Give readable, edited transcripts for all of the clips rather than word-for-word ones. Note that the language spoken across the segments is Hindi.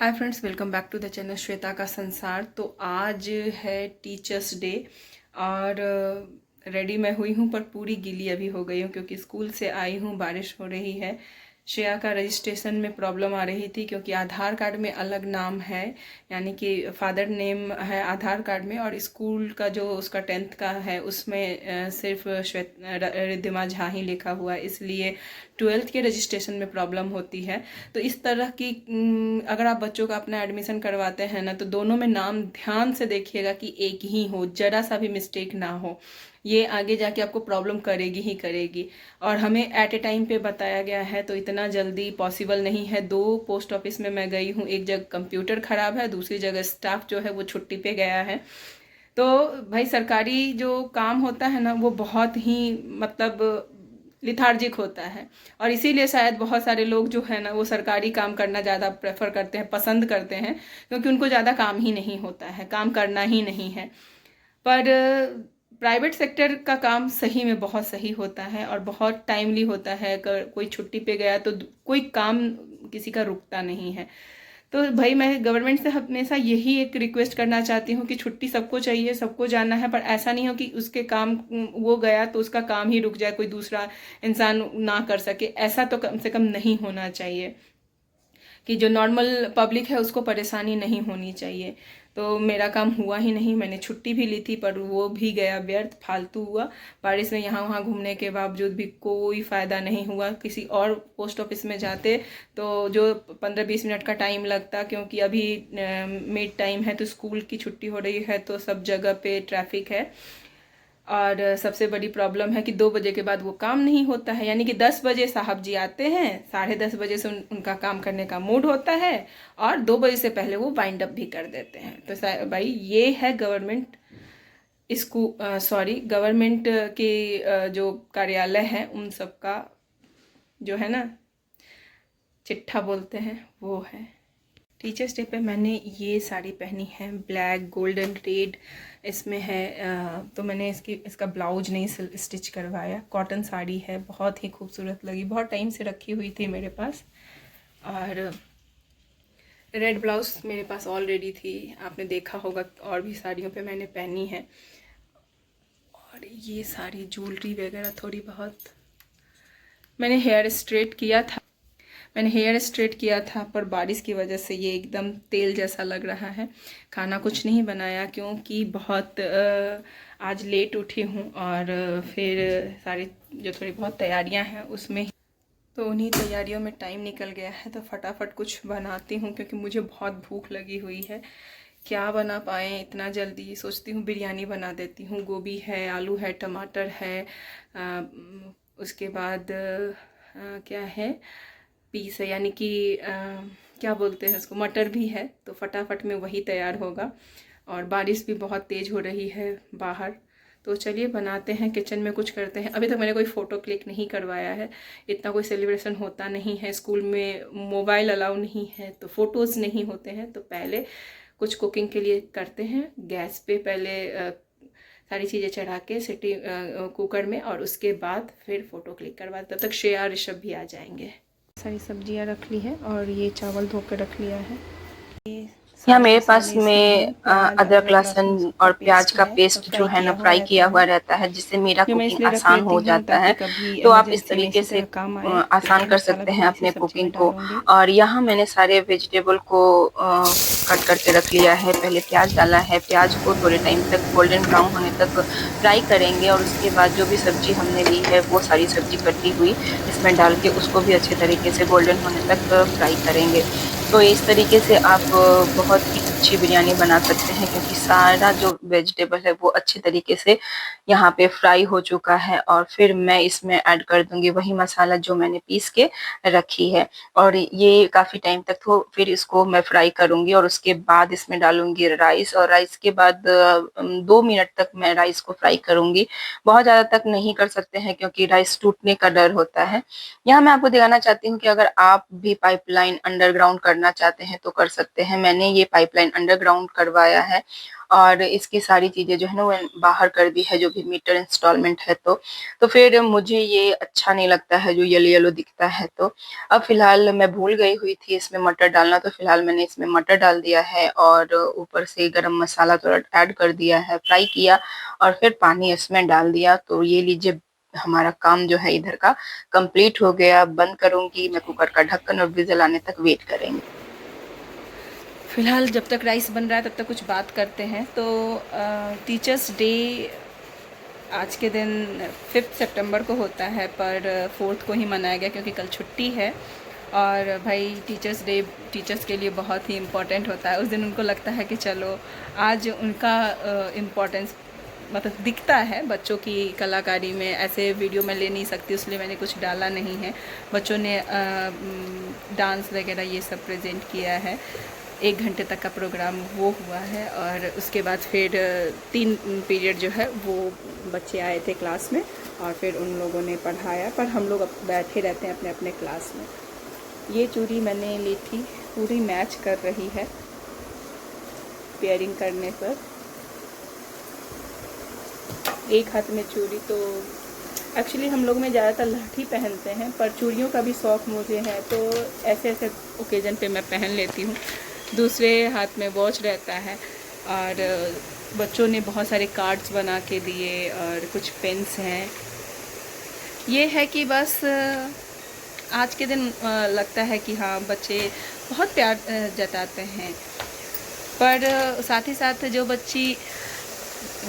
Hi friends, welcome back to the channel Shweta ka Sansar. तो आज है टीचर्स डे और रेडी मैं हुई हूँ पर पूरी गीली अभी हो गई हूँ क्योंकि स्कूल से आई हूँ, बारिश हो रही है। श्रेया का रजिस्ट्रेशन में प्रॉब्लम आ रही थी क्योंकि आधार कार्ड में अलग नाम है, यानी कि फादर नेम है आधार कार्ड में, और स्कूल का जो उसका 10th का है उसमें सिर्फ रिद्धिमा झा ही लिखा हुआ है, इसलिए 12th के रजिस्ट्रेशन में प्रॉब्लम होती है। तो इस तरह की अगर आप बच्चों का अपना एडमिशन करवाते हैं ना, तो दोनों में नाम ध्यान से देखिएगा कि एक ही हो, जरा सा भी मिस्टेक ना हो। ये आगे जाके आपको प्रॉब्लम करेगी ही करेगी। और हमें एट ए टाइम पे बताया गया है तो इतना जल्दी पॉसिबल नहीं है। 2 पोस्ट ऑफिस में मैं गई हूँ, एक जगह कंप्यूटर ख़राब है, दूसरी जगह स्टाफ जो है वो छुट्टी पे गया है। तो भाई सरकारी जो काम होता है ना वो बहुत ही मतलब लिथार्जिक होता है, और इसीलिए शायद बहुत सारे लोग जो है ना वो सरकारी काम करना ज़्यादा प्रेफर करते हैं, पसंद करते हैं, क्योंकि उनको ज़्यादा काम ही नहीं होता है, काम करना ही नहीं है। पर प्राइवेट सेक्टर का काम सही में बहुत सही होता है और बहुत टाइमली होता है। अगर कोई छुट्टी पे गया तो कोई काम किसी का रुकता नहीं है। तो भाई मैं गवर्नमेंट से हमेशा यही एक रिक्वेस्ट करना चाहती हूँ कि छुट्टी सबको चाहिए, सबको जाना है, पर ऐसा नहीं हो कि उसके काम वो गया तो उसका काम ही रुक जाए, कोई दूसरा इंसान ना कर सके। ऐसा तो कम से कम नहीं होना चाहिए कि जो नॉर्मल पब्लिक है उसको परेशानी नहीं होनी चाहिए। तो मेरा काम हुआ ही नहीं, मैंने छुट्टी भी ली थी पर वो भी गया व्यर्थ, फालतू हुआ। बारिश में यहाँ वहाँ घूमने के बावजूद भी कोई फ़ायदा नहीं हुआ। किसी और पोस्ट ऑफिस में जाते तो जो 15-20 मिनट का टाइम लगता, क्योंकि अभी मिड टाइम है तो स्कूल की छुट्टी हो रही है तो सब जगह पे ट्रैफिक है। और सबसे बड़ी प्रॉब्लम है कि 2 बजे के बाद वो काम नहीं होता है, यानी कि 10 बजे साहब जी आते हैं, 10:30 बजे से उनका काम करने का मूड होता है और 2 बजे से पहले वो वाइंड अप भी कर देते हैं। तो भाई ये है गवर्नमेंट गवर्नमेंट के जो कार्यालय हैं उन सब का जो है ना चिट्ठा बोलते हैं वो है। टीचर्स डे पे मैंने ये साड़ी पहनी है, ब्लैक गोल्डन रेड इसमें है। तो मैंने इसका ब्लाउज नहीं स्टिच करवाया, कॉटन साड़ी है, बहुत ही खूबसूरत लगी, बहुत टाइम से रखी हुई थी मेरे पास। और रेड ब्लाउज मेरे पास ऑलरेडी थी, आपने देखा होगा और भी साड़ियों पे मैंने पहनी है। और ये सारी ज्वेलरी वगैरह थोड़ी बहुत मैंने हेयर स्ट्रेट किया था पर बारिश की वजह से ये एकदम तेल जैसा लग रहा है। खाना कुछ नहीं बनाया क्योंकि बहुत आज लेट उठी हूँ, और फिर सारी जो थोड़ी बहुत तैयारियां हैं उसमें, तो उन्हीं तैयारियों में टाइम निकल गया है। तो फटाफट कुछ बनाती हूँ क्योंकि मुझे बहुत भूख लगी हुई है। क्या बना पाए इतना जल्दी, सोचती हूँ बिरयानी बना देती हूँ। गोभी है, आलू है, टमाटर है, उसके बाद क्या है, पीस है, यानी कि क्या बोलते हैं उसको, मटर भी है। तो फटाफट में वही तैयार होगा। और बारिश भी बहुत तेज़ हो रही है बाहर। तो चलिए बनाते हैं, किचन में कुछ करते हैं। अभी तक मैंने कोई फ़ोटो क्लिक नहीं करवाया है, इतना कोई सेलिब्रेशन होता नहीं है, स्कूल में मोबाइल अलाउ नहीं है तो फ़ोटोज़ नहीं होते हैं। तो पहले कुछ कुकिंग के लिए करते हैं। गैस पे पहले सारी चीज़ें चढ़ा के सिटी कुकर में, और उसके बाद फिर फ़ोटो क्लिक करवाते। तब तक श्रेया और ऋषभ भी आ जाएंगे। सारी सब्जियां रख ली है और ये चावल धो के रख लिया है। ये यहाँ सारे मेरे पास मसाले इसमें में हैं, प्याज अदरक अदरक लहसुन लहसुन और सबका प्याज पेस्ट का है, तो पेस्ट जो फ्राई है ना किया हुआ फ्राई किया रहता हुआ है। रहता है, जिससे मेरा ये मैं कुकिंग इसलिए रख आसान लेती हो हूँ जाता ताकि है। कभी तो आप इस इमरजेंसी में तरीके इसी से तरह काम आए। तो आसान गरम कर मसाला सकते भी हैं मैं इसी अपने सब्जी कुकिंग में को। डालूंगी। और यहाँ मैंने सारे वेजिटेबल को कट करके रख लिया है। पहले प्याज डाला है, प्याज को थोड़े टाइम तक गोल्डन ब्राउन होने तक फ्राई करेंगे, और उसके बाद जो भी सब्जी हमने ली है वो सारी सब्जी कटी हुई इसमें डाल के उसको भी अच्छे तरीके से गोल्डन होने तक फ्राई करेंगे। तो इस तरीके से आप बहुत ही अच्छी बिरयानी बना सकते हैं, क्योंकि सारा जो वेजिटेबल है वो अच्छे तरीके से यहाँ पे फ्राई हो चुका है। और फिर मैं इसमें ऐड कर दूंगी वही मसाला जो मैंने पीस के रखी है, और ये काफी टाइम तक तो फिर इसको मैं फ्राई करूंगी। और उसके बाद इसमें डालूंगी राइस, और राइस के बाद 2 मिनट तक मैं राइस को फ्राई करूंगी। बहुत ज्यादा तक नहीं कर सकते हैं क्योंकि राइस टूटने का डर होता है। यहाँ मैं आपको दिखाना चाहती हूँ कि अगर आप भी पाइपलाइन अंडरग्राउंड करना चाहते हैं तो कर सकते हैं। मैंने ये पाइपलाइन अंडरग्राउंड करवाया है और इसकी सारी चीज़ें जो है ना वो बाहर कर दी है, जो भी मीटर इंस्टॉलमेंट है। तो फिर मुझे ये अच्छा नहीं लगता है जो येलो-येलो दिखता है। तो अब फ़िलहाल मैं भूल गई हुई थी इसमें मटर डालना, तो फ़िलहाल मैंने इसमें मटर डाल दिया है और ऊपर से गरम मसाला थोड़ा ऐड कर दिया है, फ्राई किया और फिर पानी इसमें डाल दिया। तो ये लीजिए हमारा काम जो है इधर का कंप्लीट हो गया। बंद करूँगी मैं कुकर का ढक्कन और विज़ल आने तक वेट करेंगे। फ़िलहाल जब तक राइस बन रहा है तब तक कुछ बात करते हैं। तो टीचर्स डे आज के दिन 5 सितंबर को होता है, पर 4 को ही मनाया गया क्योंकि कल छुट्टी है। और भाई टीचर्स डे टीचर्स के लिए बहुत ही इम्पोर्टेंट होता है। उस दिन उनको लगता है कि चलो आज उनका इम्पोर्टेंस मतलब दिखता है। बच्चों की कलाकारी में ऐसे वीडियो में ले नहीं सकती, इसलिए मैंने कुछ डाला नहीं है। बच्चों ने डांस वगैरह ये सब प्रेजेंट किया है। 1 घंटे तक का प्रोग्राम वो हुआ है और उसके बाद फिर 3 पीरियड जो है वो बच्चे आए थे क्लास में और फिर उन लोगों ने पढ़ाया, पर हम लोग अब बैठे रहते हैं अपने अपने क्लास में। ये चूड़ी मैंने ली थी, पूरी मैच कर रही है पेयरिंग करने पर। एक हाथ में चूड़ी, तो एक्चुअली हम लोग में ज़्यादातर लाठी पहनते हैं, पर चूड़ियों का भी शौक़ मुझे है, तो ऐसे ऐसे ओकेजन पे मैं पहन लेती हूँ। दूसरे हाथ में वॉच रहता है और बच्चों ने बहुत सारे कार्ड्स बना के दिए और कुछ पेन्स हैं। ये है कि बस आज के दिन लगता है कि हाँ बच्चे बहुत प्यार जताते हैं, पर साथ ही साथ जो बच्ची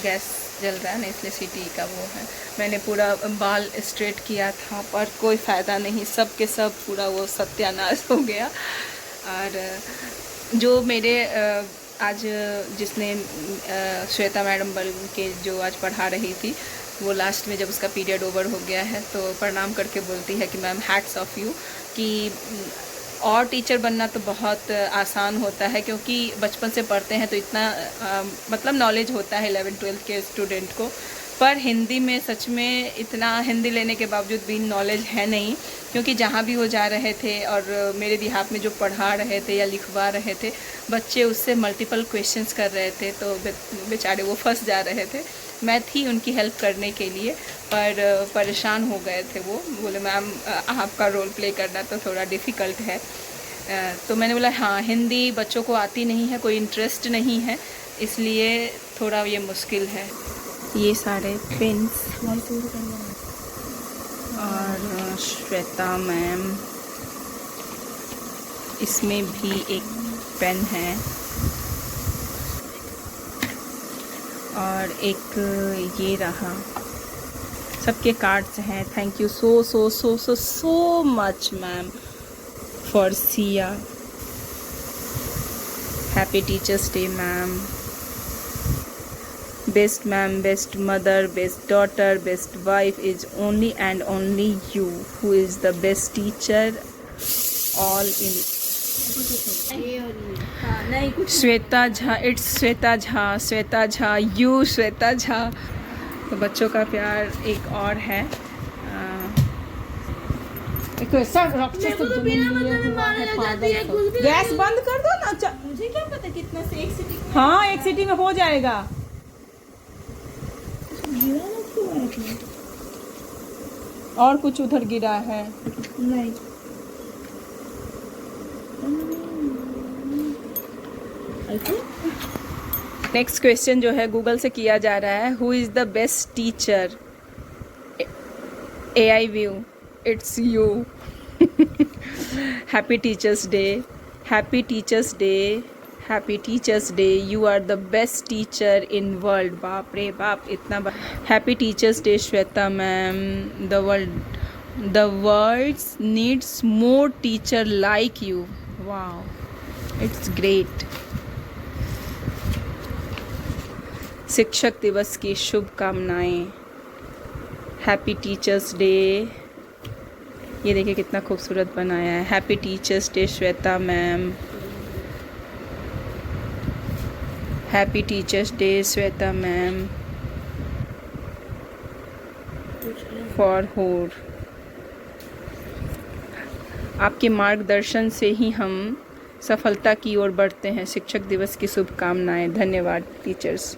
गैस जल रहा है ना इसलिए सिटी का वो है, मैंने पूरा बाल स्ट्रेट किया था पर कोई फ़ायदा नहीं, सब के सब पूरा वो सत्यानाश हो गया। और जो मेरे आज जिसने श्वेता मैडम बल के जो आज पढ़ा रही थी, वो लास्ट में जब उसका पीरियड ओवर हो गया है तो प्रणाम करके बोलती है कि मैम हैट्स ऑफ यू, कि और टीचर बनना तो बहुत आसान होता है क्योंकि बचपन से पढ़ते हैं तो इतना मतलब नॉलेज होता है 11-12 के स्टूडेंट को, पर हिंदी में सच में इतना हिंदी लेने के बावजूद भी नॉलेज है नहीं। क्योंकि जहाँ भी वो जा रहे थे और मेरे बिहाफ में जो पढ़ा रहे थे या लिखवा रहे थे, बच्चे उससे मल्टीपल क्वेश्चंस कर रहे थे, तो बेचारे वो फंस जा रहे थे। मैं थी उनकी हेल्प करने के लिए, पर परेशान हो गए थे वो, बोले मैम आपका रोल प्ले करना तो थोड़ा डिफ़िकल्ट है। तो मैंने बोला हाँ, हिंदी बच्चों को आती नहीं है, कोई इंटरेस्ट नहीं है, इसलिए थोड़ा ये मुश्किल है। ये सारे पेन्स और श्वेता मैम, इसमें भी एक पेन है और एक ये रहा, सबके कार्ड्स हैं। Thank you so so so so so much ma'am for Siya. Happy teachers day ma'am. Best ma'am, best mother, best daughter, best wife is only and only you, who is the best teacher all in. Shweta Jha, it's Shweta Jha, Shweta Jha, you Shweta Jha. तो बच्चों का प्यार एक और है। गैस बंद कर दो ना, मुझे क्या पता कितना से एक सिटी। हाँ, एक सिटी में हो जाएगा। और कुछ उधर गिरा है नहीं। नेक्स्ट क्वेश्चन जो है गूगल से किया जा रहा है, who is the best teacher? AI view, it's you. Happy teachers day, happy teachers day, happy teachers day, you are the best teacher in world. बाप रे बाप, इतना happy teachers day Shweta ma'am. The world needs more teacher like you. Wow, it's great. शिक्षक दिवस की शुभकामनाएं। Happy teachers day. ये देखिए कितना खूबसूरत बनाया है। Happy teachers day Shweta ma'am. Happy teachers day Shweta ma'am for होर। आपके मार्गदर्शन से ही हम सफलता की ओर बढ़ते हैं। शिक्षक दिवस की शुभकामनाएं। धन्यवाद teachers.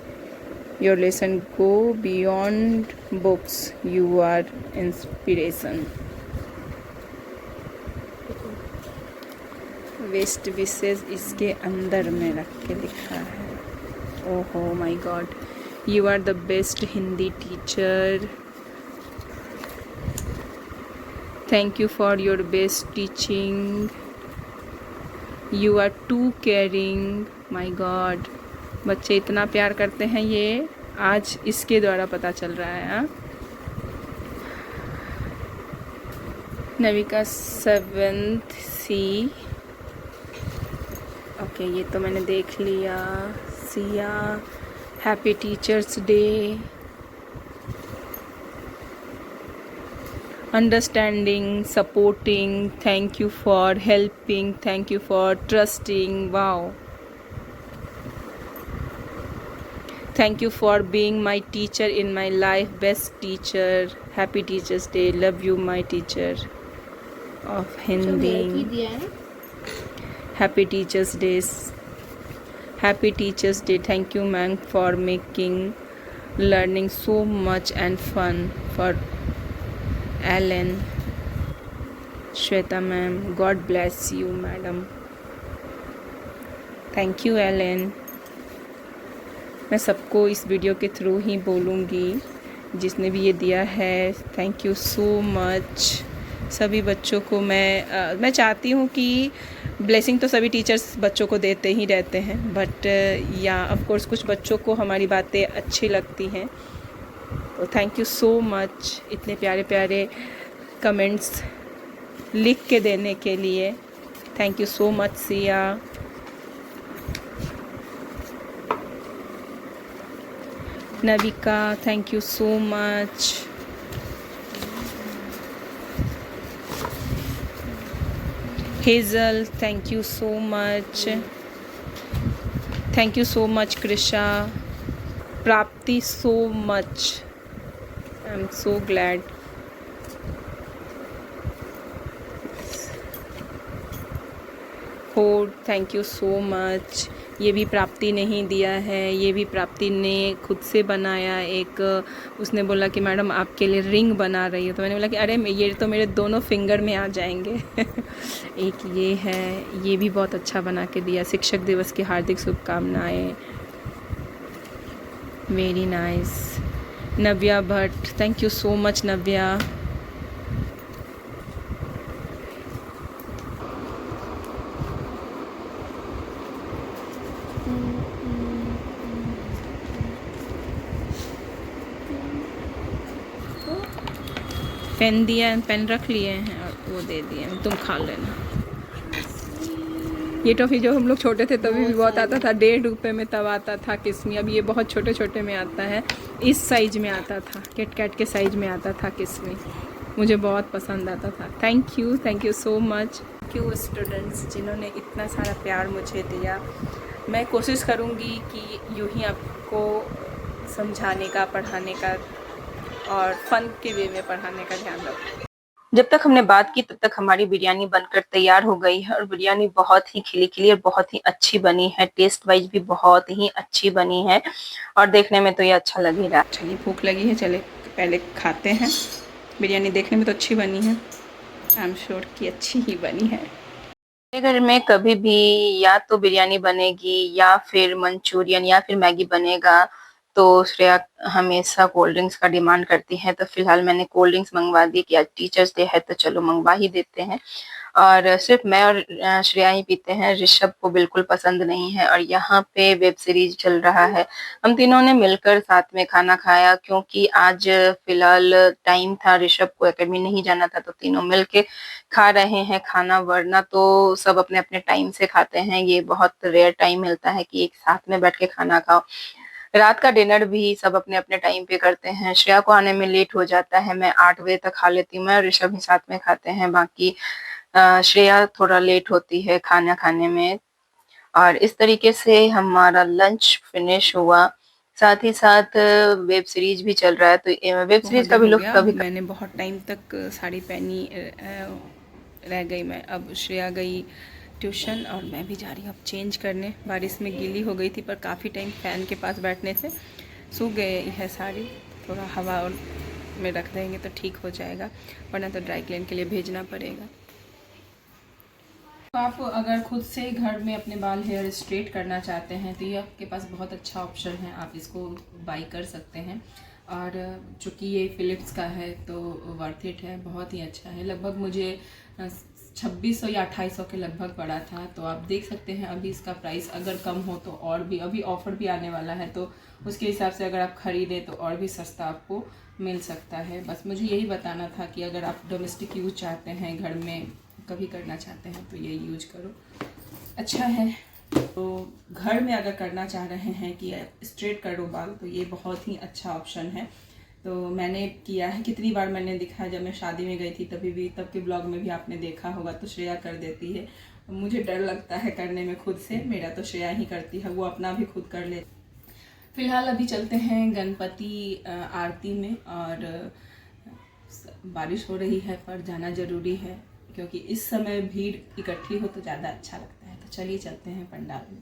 Your lesson go beyond books, you are inspiration. Best wishes इसके अंदर में रख के लिखा है। ओहो my god, you are the best Hindi teacher. Thank you for your best teaching. You are too caring. My god, बच्चे इतना प्यार करते हैं, ये आज इसके द्वारा पता चल रहा है। हाँ, नविका 7th C। ओके, ये तो मैंने देख लिया। Siya, happy teachers day. Understanding, supporting, thank you for helping, thank you for trusting. Wow, thank you for being my teacher in my life, best teacher, happy teachers day, love you my teacher of Hindi, happy teachers days, happy teachers day, thank you ma'am for making learning so much and fun for Alan, Shweta ma'am, God bless you madam, thank you Alan। मैं सबको इस वीडियो के थ्रू ही बोलूँगी, जिसने भी ये दिया है, थैंक यू सो मच। सभी बच्चों को मैं चाहती हूँ कि ब्लेसिंग तो सभी टीचर्स बच्चों को देते ही रहते हैं, बट या ऑफ कोर्स कुछ बच्चों को हमारी बातें अच्छी लगती हैं। तो थैंक यू सो मच इतने प्यारे प्यारे कमेंट्स लिख के देने के लिए। Thank you so much Siya. Navika, thank you so much. Hazel, thank you so much. Thank you so much Krisha. Prapti, so much, I am so glad. हो, थैंक यू सो मच। ये भी प्राप्ति ने ही दिया है, ये भी प्राप्ति ने खुद से बनाया। एक उसने बोला कि मैडम आपके लिए रिंग बना रही है, तो मैंने बोला कि अरे ये तो मेरे दोनों फिंगर में आ जाएंगे। एक ये है, ये भी बहुत अच्छा बना के दिया। शिक्षक दिवस की हार्दिक शुभकामनाएं। Very nice. Navya Bhatt, thank you so much Navya. Pen दिया, पेन रख लिए हैं और वो दे दिए, तुम खा लेना। ये टॉफ़ी जो हम लोग छोटे थे तभी भी बहुत आता था, 1.5 रुपये में तब आता था किस्मी। अब ये बहुत छोटे छोटे में आता है, इस साइज में आता था, किटकैट के साइज में आता था किस्मी। मुझे बहुत पसंद आता था। Thank you so much. Thank you students जिन्होंने इतना सारा प्यार मुझे दिया। मैं कोशिश करूँगी कि यूँ ही आपको समझाने का, पढ़ाने का और फन के वे में पढ़ाने का ध्यान रखूँ। जब तक हमने बात की तब तक हमारी बिरयानी बनकर तैयार हो गई है और बिरयानी बहुत ही खिली खिली और बहुत ही अच्छी बनी है। टेस्ट वाइज भी बहुत ही अच्छी बनी है और देखने में तो ये अच्छा लग ही रहा है। चलिए भूख लगी है, चले पहले खाते हैं। बिरयानी देखने में तो अच्छी बनी है, आई एम श्योर कि अच्छी ही बनी है। मेरे घर में कभी भी या तो बिरयानी बनेगी या फिर मंचूरियन या फिर मैगी बनेगा तो श्रेया हमेशा कोल्ड ड्रिंक्स का डिमांड करती है। तो फिलहाल मैंने कोल्ड ड्रिंक्स मंगवा दी कि आज टीचर्स डे है तो चलो मंगवा ही देते हैं। और सिर्फ मैं और श्रेया ही पीते हैं, ऋषभ को बिल्कुल पसंद नहीं है। और यहाँ पे वेब सीरीज चल रहा है, हम तीनों ने मिलकर साथ में खाना खाया क्योंकि आज फिलहाल टाइम था, ऋषभ को एकेडमी नहीं जाना था, तो तीनों मिलके खा रहे हैं खाना। वरना तो सब अपने अपने टाइम से खाते हैं, ये बहुत रेयर टाइम मिलता है कि एक साथ में बैठ के खाना खाओ। रात का डिनर भी सब अपने अपने टाइम पे करते हैं। श्रेया को आने में लेट हो जाता है, मैं 8 बजे तक खा लेती हूँ, मैं और ऋषभ ही साथ में खाते हैं। बाकी श्रेया थोड़ा लेट होती है खाना खाने में। और इस तरीके से हमारा लंच फिनिश हुआ, साथ ही साथ वेब सीरीज भी चल रहा है। तो वेब सीरीज का भी लोग कभी मैंने बहुत टाइम तक साड़ी पहनी रह गई मैं। अब श्रेया गई ट्यूशन और मैं भी जा रही हूँ अब चेंज करने। बारिश में गीली हो गई थी पर काफ़ी टाइम फ़ैन के पास बैठने से सूख गए है साड़ी। थोड़ा हवा और में रख देंगे तो ठीक हो जाएगा, वरना तो ड्राई क्लीन के लिए भेजना पड़ेगा। तो आप अगर खुद से घर में अपने बाल हेयर स्ट्रेट करना चाहते हैं तो ये आपके पास बहुत अच्छा ऑप्शन है, आप इसको बाई कर सकते हैं। और चूँकि ये फ़िलिप्स का है तो वर्थ इट है, बहुत ही अच्छा है। लगभग मुझे 2600 या 2800 के लगभग पड़ा था। तो आप देख सकते हैं अभी इसका प्राइस अगर कम हो तो और भी, अभी ऑफ़र भी आने वाला है तो उसके हिसाब से अगर आप ख़रीदें तो और भी सस्ता आपको मिल सकता है। बस मुझे यही बताना था कि अगर आप डोमेस्टिक यूज चाहते हैं, घर में कभी करना चाहते हैं तो ये यूज करो, अच्छा है। तो घर में अगर करना चाह रहे हैं कि स्ट्रेट करो बाल तो ये बहुत ही अच्छा ऑप्शन है। तो मैंने किया है, कितनी बार मैंने दिखा, जब मैं शादी में गई थी तभी भी, तब के ब्लॉग में भी आपने देखा होगा। तो श्रेया कर देती है, मुझे डर लगता है करने में खुद से, मेरा तो श्रेया ही करती है, वो अपना भी खुद कर लेती। फिलहाल अभी चलते हैं गणपति आरती में, और बारिश हो रही है पर जाना ज़रूरी है क्योंकि इस समय भीड़ इकट्ठी हो तो ज़्यादा अच्छा लगता है। तो चलिए चलते हैं पंडाल में।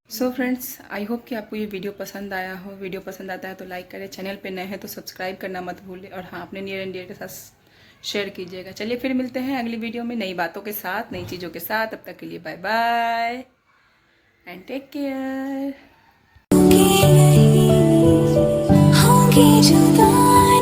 सो फ्रेंड्स, आई होप कि आपको ये वीडियो पसंद आया हो। वीडियो पसंद आता है तो लाइक करें, चैनल पे नए हैं तो सब्सक्राइब करना मत भूलें, और हाँ, अपने नियर एंड डियर के साथ शेयर कीजिएगा। चलिए फिर मिलते हैं अगली वीडियो में नई बातों के साथ, नई चीज़ों के साथ। तब तक के लिए bye bye and take care.